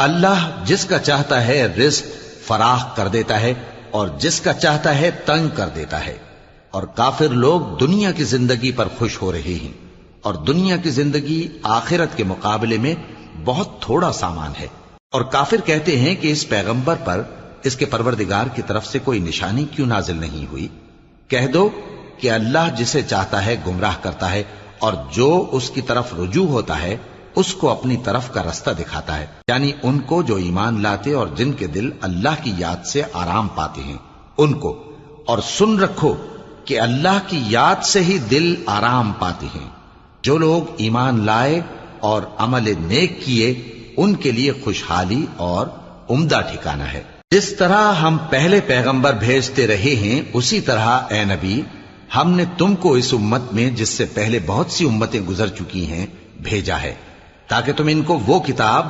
अल्लाह जिसका चाहता है रिज्क फराख कर देता है और जिसका चाहता है तंग कर देता है। और काफिर लोग दुनिया की जिंदगी पर खुश हो रहे हैं और दुनिया की जिंदगी आखिरत के मुकाबले में बहुत थोड़ा सामान है। और काफिर कहते हैं कि इस पैगंबर पर इसके परवरदिगार की तरफ से कोई निशानी क्यों नाजिल नहीं हुई। कह दो कि अल्लाह जिसे चाहता है गुमराह करता है और जो उसकी तरफ रुजू होता है उसको अपनी तरफ का रास्ता दिखाता है, यानी उनको जो ईमान लाते और जिनके दिल अल्लाह की याद से आराम पाते हैं उनको। और सुन रखो कि अल्लाह की याद से ही दिल आराम पाते हैं। जो लोग ईमान लाए और अमल नेक किए उनके लिए खुशहाली और उम्दा ठिकाना है। जिस तरह हम पहले पैगंबर भेजते रहे हैं उसी तरह ए नबी हमने तुमको इस उम्मत में जिससे पहले बहुत सी उम्मतें गुजर चुकी हैं भेजा है, ताकि तुम इनको वो किताब